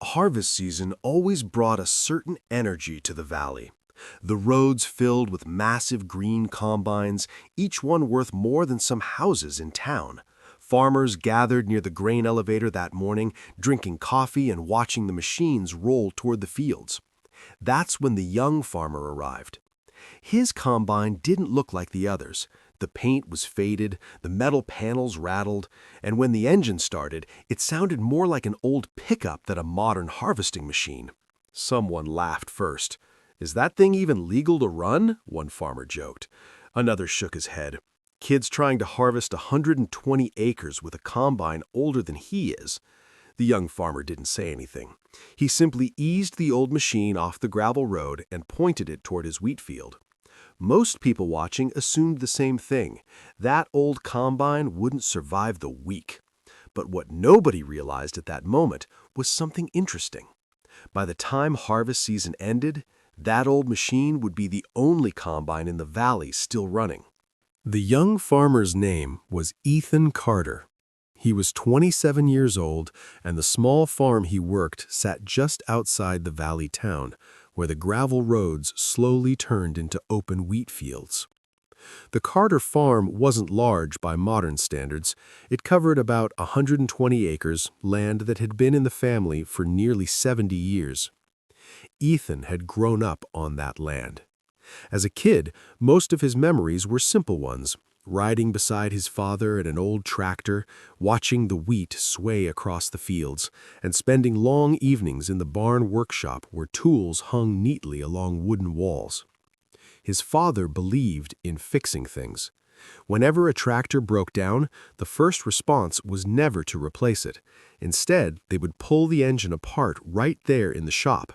Harvest season always brought a certain energy to the valley. The roads filled with massive green combines, each one worth more than some houses in town. Farmers gathered near the grain elevator that morning, drinking coffee and watching the machines roll toward the fields. That's when the young farmer arrived. His combine didn't look like the others. The paint was faded, the metal panels rattled, and when the engine started, it sounded more like an old pickup than a modern harvesting machine. Someone laughed first. "Is that thing even legal to run?" one farmer joked. Another shook his head. "Kid's trying to harvest 120 acres with a combine older than he is." The young farmer didn't say anything. He simply eased the old machine off the gravel road and pointed it toward his wheat field. Most people watching assumed the same thing. That old combine wouldn't survive the week. But what nobody realized at that moment was something interesting. By the time harvest season ended, that old machine would be the only combine in the valley still running. The young farmer's name was Ethan Carter. He was 27 years old, and the small farm he worked sat just outside the valley town, where the gravel roads slowly turned into open wheat fields. The Carter farm wasn't large by modern standards. It covered about 120 acres, land that had been in the family for nearly 70 years. Ethan had grown up on that land. As a kid, most of his memories were simple ones: riding beside his father in an old tractor, watching the wheat sway across the fields, and spending long evenings in the barn workshop where tools hung neatly along wooden walls. His father believed in fixing things. Whenever a tractor broke down, the first response was never to replace it. Instead, they would pull the engine apart right there in the shop.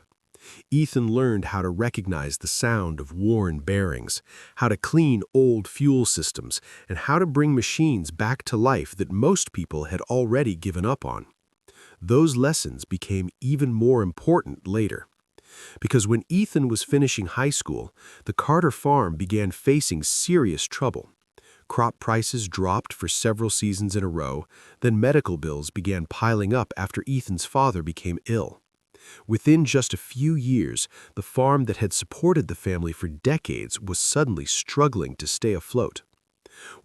Ethan learned how to recognize the sound of worn bearings, how to clean old fuel systems, and how to bring machines back to life that most people had already given up on. Those lessons became even more important later. Because when Ethan was finishing high school, the Carter farm began facing serious trouble. Crop prices dropped for several seasons in a row, then medical bills began piling up after Ethan's father became ill. Within just a few years, the farm that had supported the family for decades was suddenly struggling to stay afloat.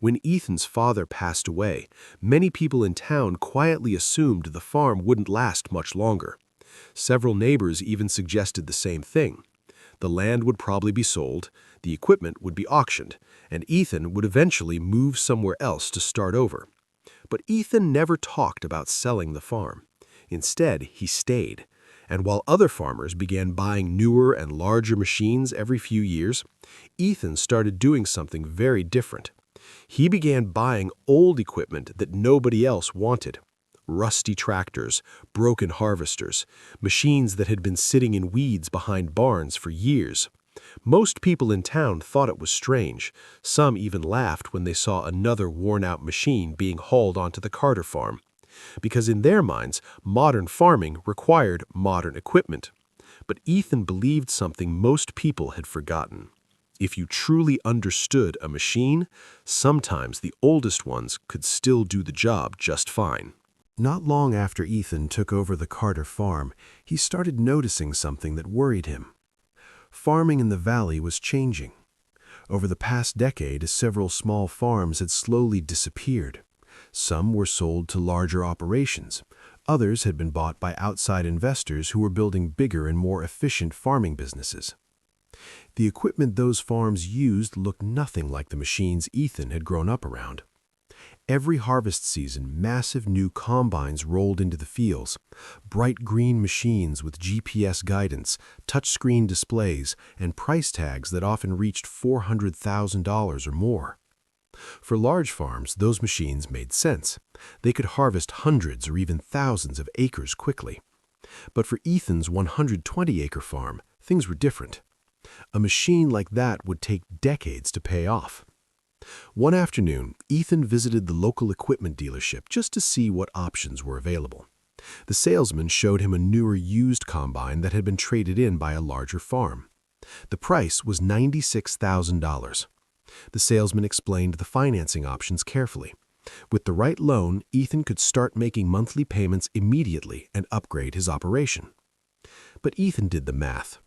When Ethan's father passed away, many people in town quietly assumed the farm wouldn't last much longer. Several neighbors even suggested the same thing. The land would probably be sold, the equipment would be auctioned, and Ethan would eventually move somewhere else to start over. But Ethan never talked about selling the farm. Instead, he stayed. And while other farmers began buying newer and larger machines every few years, Ethan started doing something very different. He began buying old equipment that nobody else wanted. Rusty tractors, broken harvesters, machines that had been sitting in weeds behind barns for years. Most people in town thought it was strange. Some even laughed when they saw another worn-out machine being hauled onto the Carter farm, because in their minds, modern farming required modern equipment. But Ethan believed something most people had forgotten. If you truly understood a machine, sometimes the oldest ones could still do the job just fine. Not long after Ethan took over the Carter farm, he started noticing something that worried him. Farming in the valley was changing. Over the past decade, several small farms had slowly disappeared. Some were sold to larger operations. Others had been bought by outside investors who were building bigger and more efficient farming businesses. The equipment those farms used looked nothing like the machines Ethan had grown up around. Every harvest season, massive new combines rolled into the fields, bright green machines with GPS guidance, touchscreen displays, and price tags that often reached $400,000 or more. For large farms, those machines made sense. They could harvest hundreds or even thousands of acres quickly. But for Ethan's 120-acre farm, things were different. A machine like that would take decades to pay off. One afternoon, Ethan visited the local equipment dealership just to see what options were available. The salesman showed him a newer used combine that had been traded in by a larger farm. The price was $96,000. The salesman explained the financing options carefully. With the right loan, Ethan could start making monthly payments immediately and upgrade his operation. But Ethan did the math.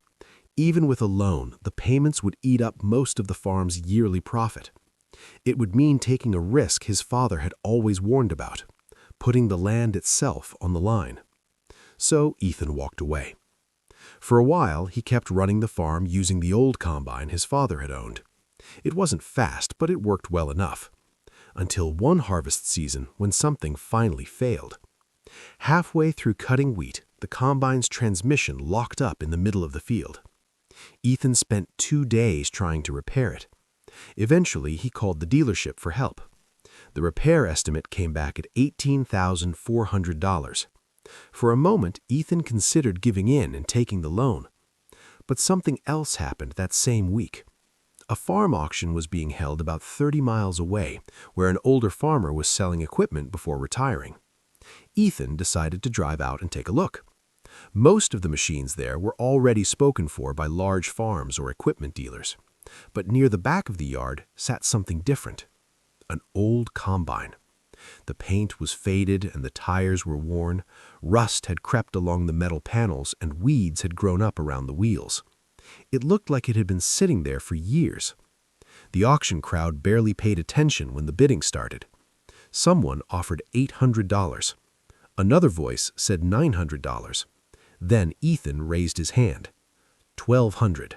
Even with a loan, the payments would eat up most of the farm's yearly profit. It would mean taking a risk his father had always warned about, putting the land itself on the line. So Ethan walked away. For a while, he kept running the farm using the old combine his father had owned. It wasn't fast, but it worked well enough. Until one harvest season when something finally failed. Halfway through cutting wheat, the combine's transmission locked up in the middle of the field. Ethan spent 2 days trying to repair it. Eventually, he called the dealership for help. The repair estimate came back at $18,400. For a moment, Ethan considered giving in and taking the loan. But something else happened that same week. A farm auction was being held about 30 miles away, where an older farmer was selling equipment before retiring. Ethan decided to drive out and take a look. Most of the machines there were already spoken for by large farms or equipment dealers. But near the back of the yard sat something different. An old combine. The paint was faded and the tires were worn. Rust had crept along the metal panels and weeds had grown up around the wheels. It looked like it had been sitting there for years. The auction crowd barely paid attention when the bidding started. Someone offered $800. Another voice said $900. Then Ethan raised his hand. $1,200.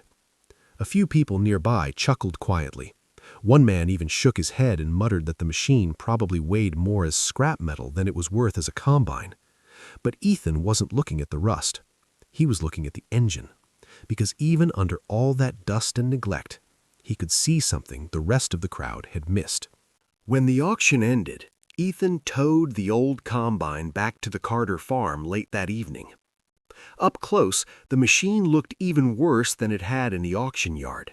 A few people nearby chuckled quietly. One man even shook his head and muttered that the machine probably weighed more as scrap metal than it was worth as a combine. But Ethan wasn't looking at the rust. He was looking at the engine. Because even under all that dust and neglect, he could see something the rest of the crowd had missed. When the auction ended, Ethan towed the old combine back to the Carter farm late that evening. Up close, the machine looked even worse than it had in the auction yard.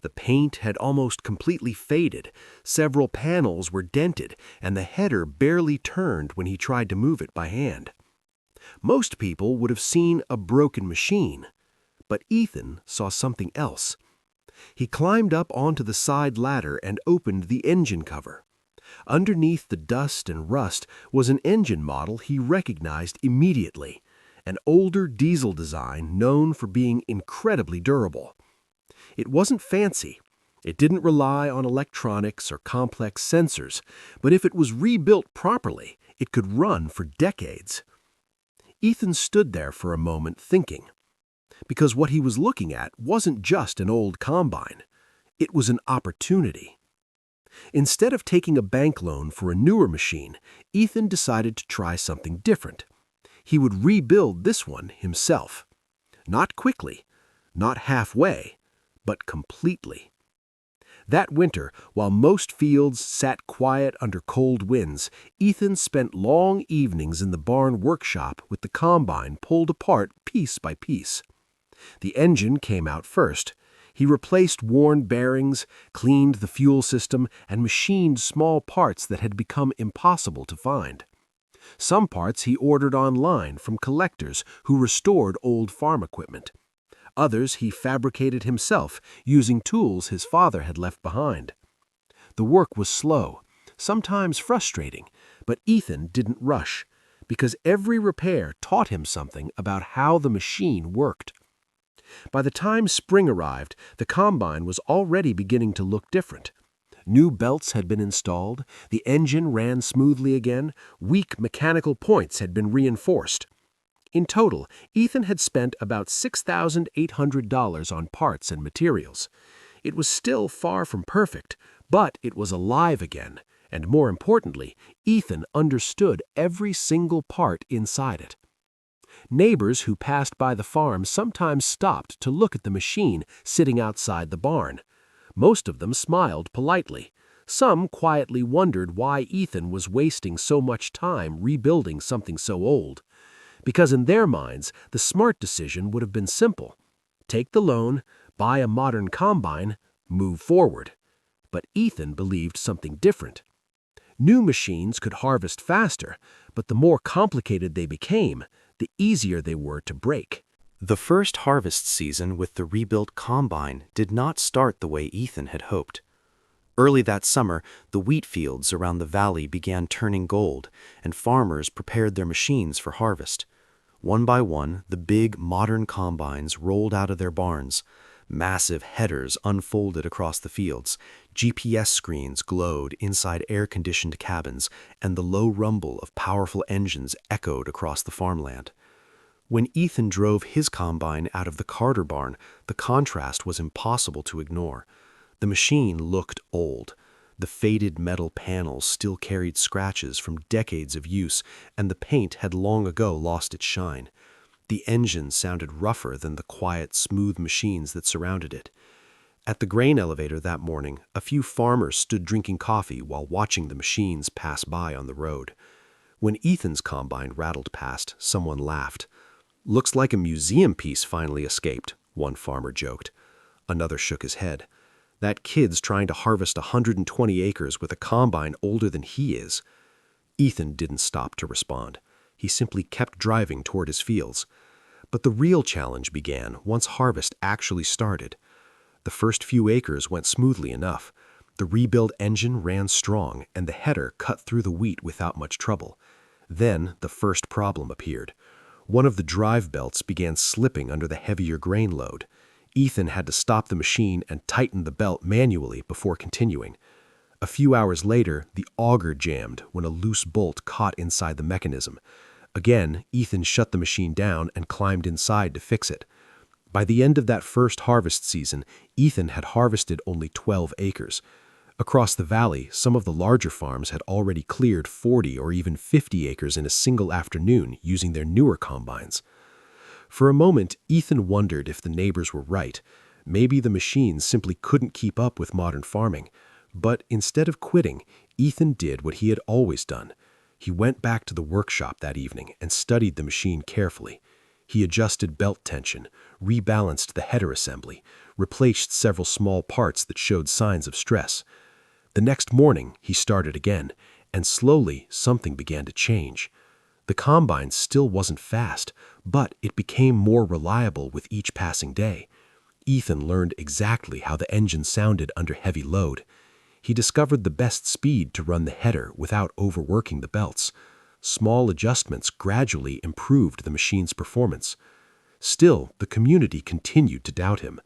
The paint had almost completely faded, several panels were dented, and the header barely turned when he tried to move it by hand. Most people would have seen a broken machine, but Ethan saw something else. He climbed up onto the side ladder and opened the engine cover. Underneath the dust and rust was an engine model he recognized immediately, an older diesel design known for being incredibly durable. It wasn't fancy. It didn't rely on electronics or complex sensors, but if it was rebuilt properly, it could run for decades. Ethan stood there for a moment thinking, because what he was looking at wasn't just an old combine. It was an opportunity. Instead of taking a bank loan for a newer machine, Ethan decided to try something different. He would rebuild this one himself. Not quickly, not halfway, but completely. That winter, while most fields sat quiet under cold winds, Ethan spent long evenings in the barn workshop with the combine pulled apart piece by piece. The engine came out first. He replaced worn bearings, cleaned the fuel system, and machined small parts that had become impossible to find. Some parts he ordered online from collectors who restored old farm equipment. Others he fabricated himself using tools his father had left behind. The work was slow, sometimes frustrating, but Ethan didn't rush, because every repair taught him something about how the machine worked. By the time spring arrived, the combine was already beginning to look different. New belts had been installed, the engine ran smoothly again, weak mechanical points had been reinforced. In total, Ethan had spent about $6,800 on parts and materials. It was still far from perfect, but it was alive again, and more importantly, Ethan understood every single part inside it. Neighbors who passed by the farm sometimes stopped to look at the machine sitting outside the barn. Most of them smiled politely. Some quietly wondered why Ethan was wasting so much time rebuilding something so old. Because in their minds, the smart decision would have been simple. Take the loan, buy a modern combine, move forward. But Ethan believed something different. New machines could harvest faster, but the more complicated they became, the easier they were to break. The first harvest season with the rebuilt combine did not start the way Ethan had hoped. Early that summer, the wheat fields around the valley began turning gold, and farmers prepared their machines for harvest. One by one, the big, modern combines rolled out of their barns. Massive headers unfolded across the fields, GPS screens glowed inside air-conditioned cabins, and the low rumble of powerful engines echoed across the farmland. When Ethan drove his combine out of the Carter barn, the contrast was impossible to ignore. The machine looked old. The faded metal panels still carried scratches from decades of use, and the paint had long ago lost its shine. The engine sounded rougher than the quiet, smooth machines that surrounded it. At the grain elevator that morning, a few farmers stood drinking coffee while watching the machines pass by on the road. When Ethan's combine rattled past, someone laughed. "Looks like a museum piece finally escaped," one farmer joked. Another shook his head. "That kid's trying to harvest 120 acres with a combine older than he is." Ethan didn't stop to respond. He simply kept driving toward his fields. But the real challenge began once harvest actually started. The first few acres went smoothly enough. The rebuilt engine ran strong, and the header cut through the wheat without much trouble. Then the first problem appeared. One of the drive belts began slipping under the heavier grain load. Ethan had to stop the machine and tighten the belt manually before continuing. A few hours later, the auger jammed when a loose bolt caught inside the mechanism. Again, Ethan shut the machine down and climbed inside to fix it. By the end of that first harvest season, Ethan had harvested only 12 acres. Across the valley, some of the larger farms had already cleared 40 or even 50 acres in a single afternoon using their newer combines. For a moment, Ethan wondered if the neighbors were right. Maybe the machines simply couldn't keep up with modern farming. But instead of quitting, Ethan did what he had always done. He went back to the workshop that evening and studied the machine carefully. He adjusted belt tension, rebalanced the header assembly, replaced several small parts that showed signs of stress. The next morning, he started again, and slowly something began to change. The combine still wasn't fast, but it became more reliable with each passing day. Ethan learned exactly how the engine sounded under heavy load. He discovered the best speed to run the header without overworking the belts. Small adjustments gradually improved the machine's performance. Still, the community continued to doubt him.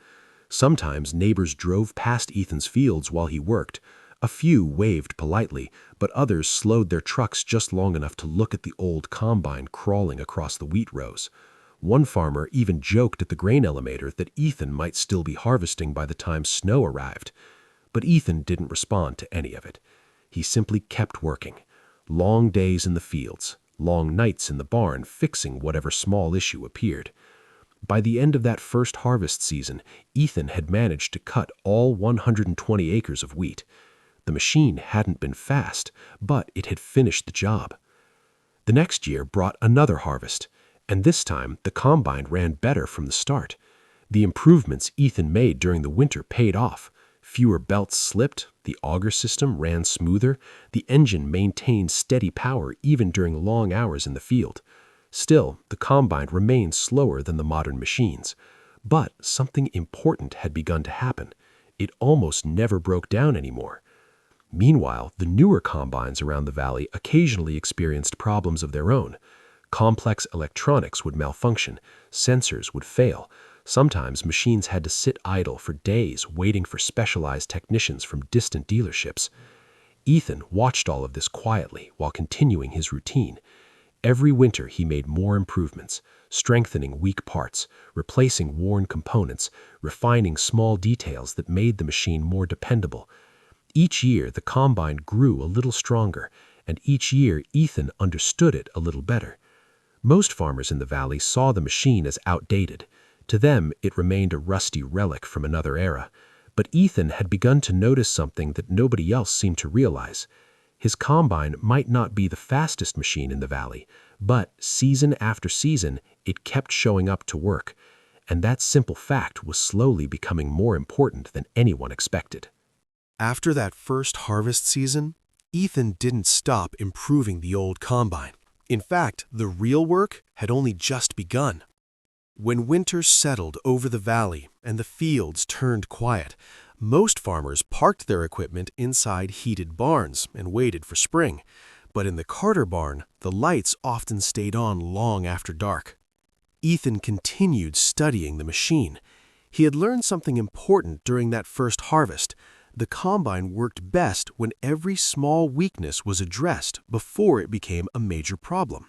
Sometimes neighbors drove past Ethan's fields while he worked. A few waved politely, but others slowed their trucks just long enough to look at the old combine crawling across the wheat rows. One farmer even joked at the grain elevator that Ethan might still be harvesting by the time snow arrived. But Ethan didn't respond to any of it. He simply kept working. Long days in the fields, long nights in the barn fixing whatever small issue appeared. By the end of that first harvest season, Ethan had managed to cut all 120 acres of wheat. The machine hadn't been fast, but it had finished the job. The next year brought another harvest, and this time the combine ran better from the start. The improvements Ethan made during the winter paid off. Fewer belts slipped, the auger system ran smoother, the engine maintained steady power even during long hours in the field. Still, the combine remained slower than the modern machines. But something important had begun to happen. It almost never broke down anymore. Meanwhile, the newer combines around the valley occasionally experienced problems of their own. Complex electronics would malfunction, sensors would fail. Sometimes machines had to sit idle for days waiting for specialized technicians from distant dealerships. Ethan watched all of this quietly while continuing his routine. Every winter he made more improvements, strengthening weak parts, replacing worn components, refining small details that made the machine more dependable. Each year the combine grew a little stronger, and each year Ethan understood it a little better. Most farmers in the valley saw the machine as outdated. To them, it remained a rusty relic from another era. But Ethan had begun to notice something that nobody else seemed to realize. His combine might not be the fastest machine in the valley, but season after season, it kept showing up to work. And that simple fact was slowly becoming more important than anyone expected. After that first harvest season, Ethan didn't stop improving the old combine. In fact, the real work had only just begun. When winter settled over the valley and the fields turned quiet, Most farmers parked their equipment inside heated barns and waited for spring. But in the Carter barn, the lights often stayed on long after dark. Ethan continued studying the machine. He had learned something important during that first harvest. The combine worked best when every small weakness was addressed before it became a major problem.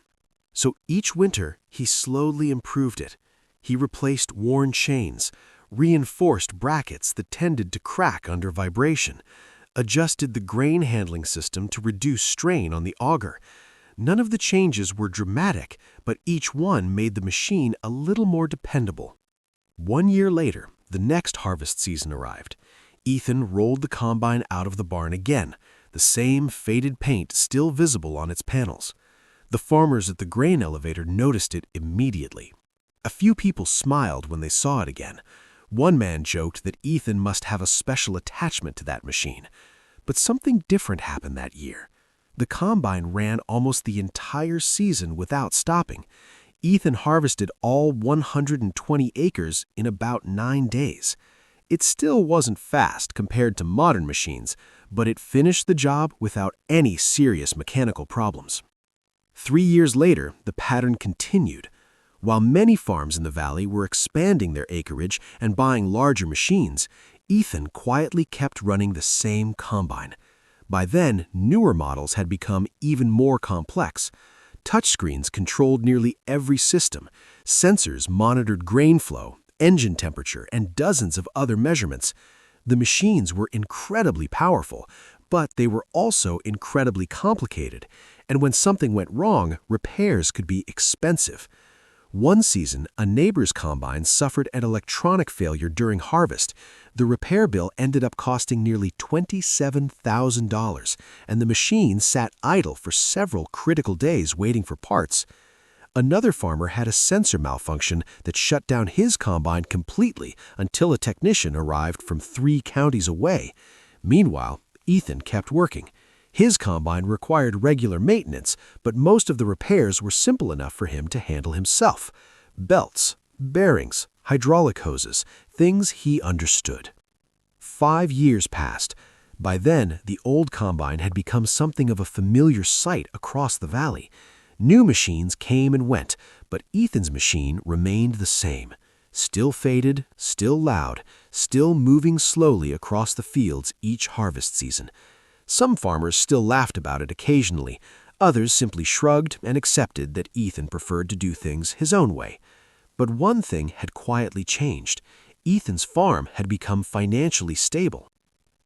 So each winter, he slowly improved it. He replaced worn chains, reinforced brackets that tended to crack under vibration, adjusted the grain handling system to reduce strain on the auger. None of the changes were dramatic, but each one made the machine a little more dependable. 1 year later, the next harvest season arrived. Ethan rolled the combine out of the barn again, the same faded paint still visible on its panels. The farmers at the grain elevator noticed it immediately. A few people smiled when they saw it again. One man joked that Ethan must have a special attachment to that machine. But something different happened that year. The combine ran almost the entire season without stopping. Ethan harvested all 120 acres in about 9 days. It still wasn't fast compared to modern machines, but it finished the job without any serious mechanical problems. 3 years later, the pattern continued. While many farms in the valley were expanding their acreage and buying larger machines, Ethan quietly kept running the same combine. By then, newer models had become even more complex. Touchscreens controlled nearly every system. Sensors monitored grain flow, engine temperature, and dozens of other measurements. The machines were incredibly powerful, but they were also incredibly complicated, and when something went wrong, repairs could be expensive. One season, a neighbor's combine suffered an electronic failure during harvest. The repair bill ended up costing nearly $27,000, and the machine sat idle for several critical days waiting for parts. Another farmer had a sensor malfunction that shut down his combine completely until a technician arrived from 3 counties away. Meanwhile, Ethan kept working. His combine required regular maintenance, but most of the repairs were simple enough for him to handle himself. Belts, bearings, hydraulic hoses, things he understood. 5 years passed. By then, the old combine had become something of a familiar sight across the valley. New machines came and went, but Ethan's machine remained the same. Still faded, still loud, still moving slowly across the fields each harvest season. Some farmers still laughed about it occasionally. Others simply shrugged and accepted that Ethan preferred to do things his own way. But one thing had quietly changed. Ethan's farm had become financially stable.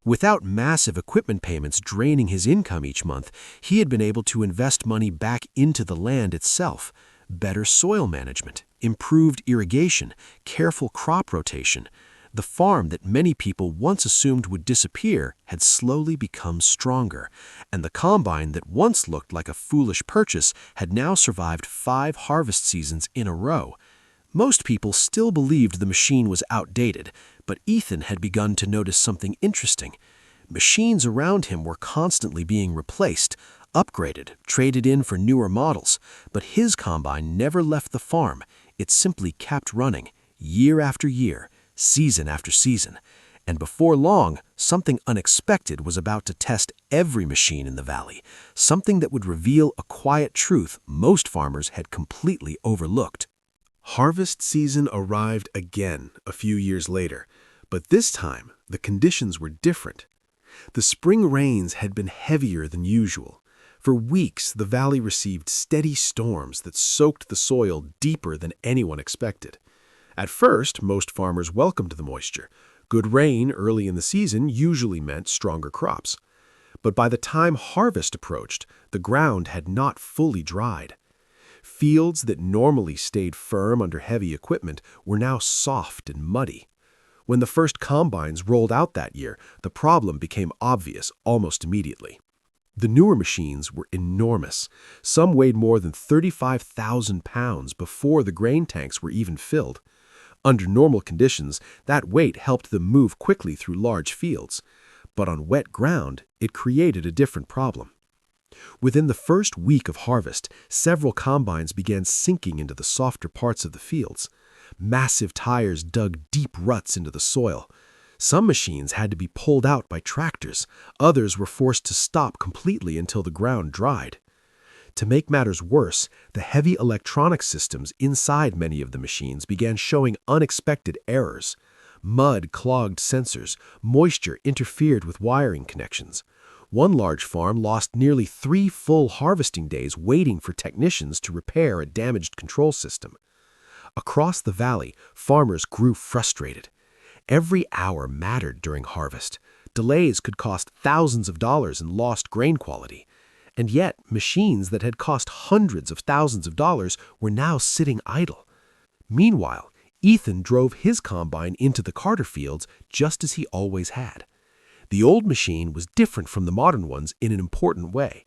Without massive equipment payments draining his income each month, he had been able to invest money back into the land itself. Better soil management, improved irrigation, careful crop rotation. The farm that many people once assumed would disappear had slowly become stronger, and the combine that once looked like a foolish purchase had now survived 5 harvest seasons in a row. Most people still believed the machine was outdated, but Ethan had begun to notice something interesting. Machines around him were constantly being replaced, upgraded, traded in for newer models, but his combine never left the farm. It simply kept running, year after year, season after season, and before long, something unexpected was about to test every machine in the valley, something that would reveal a quiet truth most farmers had completely overlooked. Harvest season arrived again a few years later, but this time the conditions were different. The spring rains had been heavier than usual. For weeks, the valley received steady storms that soaked the soil deeper than anyone expected. At first, most farmers welcomed the moisture. Good rain early in the season usually meant stronger crops. But by the time harvest approached, the ground had not fully dried. Fields that normally stayed firm under heavy equipment were now soft and muddy. When the first combines rolled out that year, the problem became obvious almost immediately. The newer machines were enormous. Some weighed more than 35,000 pounds before the grain tanks were even filled. Under normal conditions, that weight helped them move quickly through large fields. But on wet ground, it created a different problem. Within the first week of harvest, several combines began sinking into the softer parts of the fields. Massive tires dug deep ruts into the soil. Some machines had to be pulled out by tractors, others were forced to stop completely until the ground dried. To make matters worse, the heavy electronic systems inside many of the machines began showing unexpected errors. Mud clogged sensors, moisture interfered with wiring connections. One large farm lost nearly 3 full harvesting days waiting for technicians to repair a damaged control system. Across the valley, farmers grew frustrated. Every hour mattered during harvest. Delays could cost thousands of dollars in lost grain quality. And yet, machines that had cost hundreds of thousands of dollars were now sitting idle. Meanwhile, Ethan drove his combine into the Carter fields just as he always had. The old machine was different from the modern ones in an important way.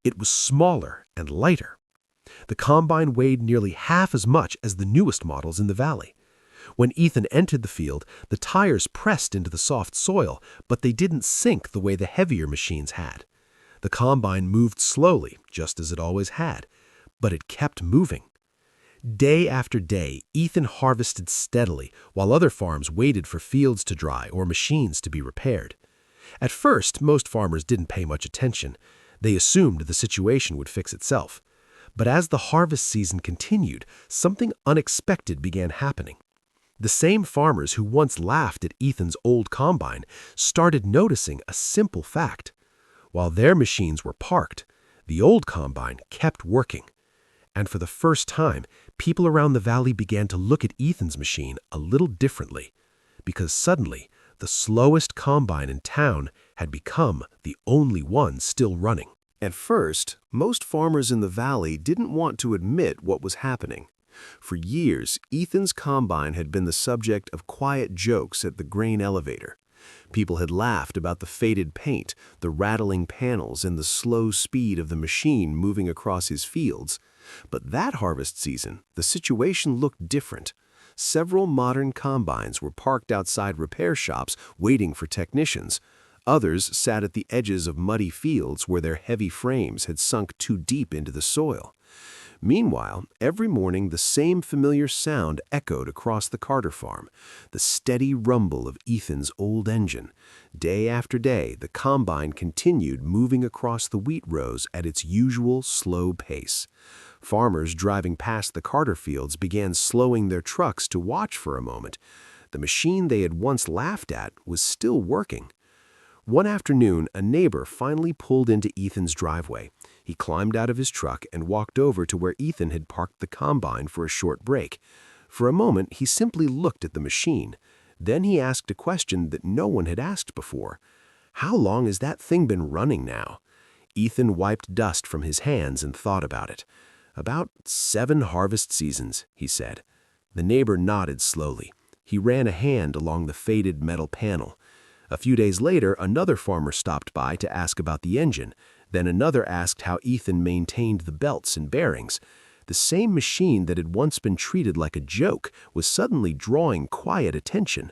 It was smaller and lighter. The combine weighed nearly half as much as the newest models in the valley. When Ethan entered the field, the tires pressed into the soft soil, but they didn't sink the way the heavier machines had. The combine moved slowly, just as it always had, but it kept moving. Day after day, Ethan harvested steadily, while other farms waited for fields to dry or machines to be repaired. At first, most farmers didn't pay much attention. They assumed the situation would fix itself. But as the harvest season continued, something unexpected began happening. The same farmers who once laughed at Ethan's old combine started noticing a simple fact. While their machines were parked, the old combine kept working. And for the first time, people around the valley began to look at Ethan's machine a little differently, because suddenly, the slowest combine in town had become the only one still running. At first, most farmers in the valley didn't want to admit what was happening. For years, Ethan's combine had been the subject of quiet jokes at the grain elevator. People had laughed about the faded paint, the rattling panels, and the slow speed of the machine moving across his fields. But that harvest season, the situation looked different. Several modern combines were parked outside repair shops waiting for technicians. Others sat at the edges of muddy fields where their heavy frames had sunk too deep into the soil. Meanwhile, every morning the same familiar sound echoed across the Carter farm, the steady rumble of Ethan's old engine. Day after day, the combine continued moving across the wheat rows at its usual slow pace. Farmers driving past the Carter fields began slowing their trucks to watch for a moment. The machine they had once laughed at was still working. One afternoon, a neighbor finally pulled into Ethan's driveway. He climbed out of his truck and walked over to where Ethan had parked the combine for a short break. For a moment, he simply looked at the machine. Then he asked a question that no one had asked before. "How long has that thing been running now?" Ethan wiped dust from his hands and thought about it. "About 7 harvest seasons," he said. The neighbor nodded slowly. He ran a hand along the faded metal panel. A few days later, another farmer stopped by to ask about the engine. Then another asked how Ethan maintained the belts and bearings. The same machine that had once been treated like a joke was suddenly drawing quiet attention.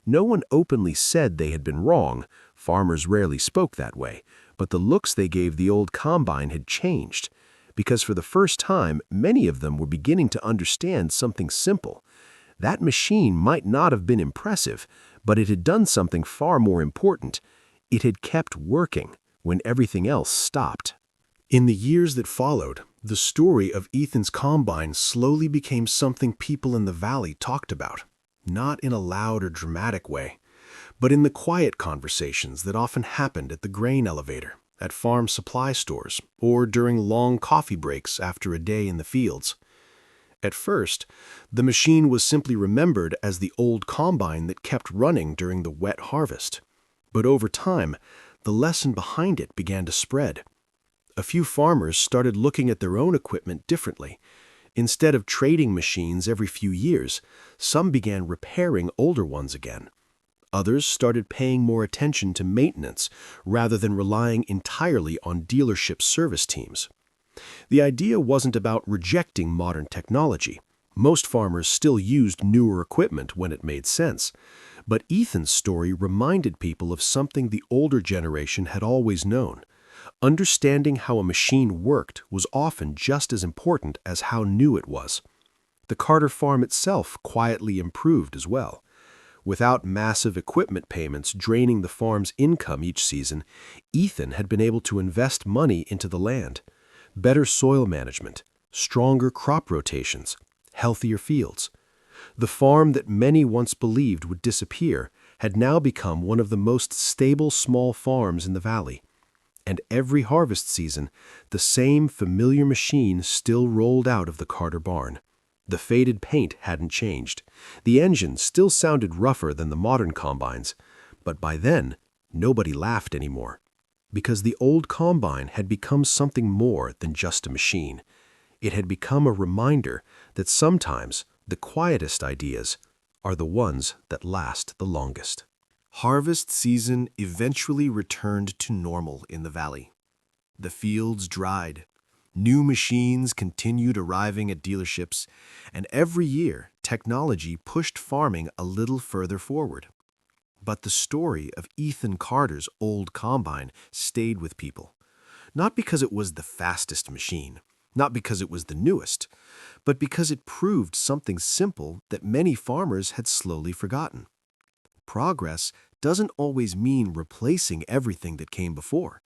No one openly said they had been wrong. Farmers rarely spoke that way. But the looks they gave the old combine had changed. Because for the first time, many of them were beginning to understand something simple. That machine might not have been impressive, but it had done something far more important. It had kept working when everything else stopped. In the years that followed, the story of Ethan's combine slowly became something people in the valley talked about, not in a loud or dramatic way, but in the quiet conversations that often happened at the grain elevator, at farm supply stores, or during long coffee breaks after a day in the fields. At first, the machine was simply remembered as the old combine that kept running during the wet harvest. But over time, the lesson behind it began to spread. A few farmers started looking at their own equipment differently. Instead of trading machines every few years, some began repairing older ones again. Others started paying more attention to maintenance rather than relying entirely on dealership service teams. The idea wasn't about rejecting modern technology. Most farmers still used newer equipment when it made sense. But Ethan's story reminded people of something the older generation had always known. Understanding how a machine worked was often just as important as how new it was. The Carter farm itself quietly improved as well. Without massive equipment payments draining the farm's income each season, Ethan had been able to invest money into the land. Better soil management, stronger crop rotations, healthier fields. The farm that many once believed would disappear had now become one of the most stable small farms in the valley. And every harvest season, the same familiar machine still rolled out of the Carter barn. The faded paint hadn't changed. The engine still sounded rougher than the modern combines, but by then, nobody laughed anymore. Because the old combine had become something more than just a machine. It had become a reminder that sometimes the quietest ideas are the ones that last the longest. Harvest season eventually returned to normal in the valley. The fields dried. New machines continued arriving at dealerships, and every year technology pushed farming a little further forward. But the story of Ethan Carter's old combine stayed with people. Not because it was the fastest machine, not because it was the newest, but because it proved something simple that many farmers had slowly forgotten. Progress doesn't always mean replacing everything that came before.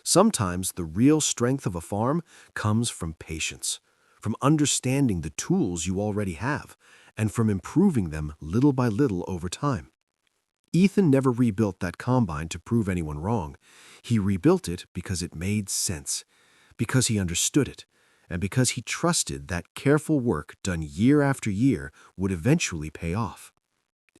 Sometimes the real strength of a farm comes from patience, from understanding the tools you already have, and from improving them little by little over time. Ethan never rebuilt that combine to prove anyone wrong. He rebuilt it because it made sense, because he understood it, and because he trusted that careful work done year after year would eventually pay off.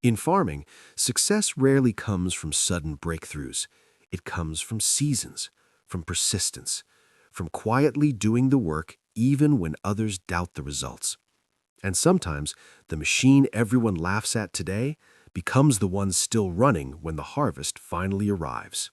In farming, success rarely comes from sudden breakthroughs. It comes from seasons, from persistence, from quietly doing the work even when others doubt the results. And sometimes the machine everyone laughs at today becomes the one still running when the harvest finally arrives.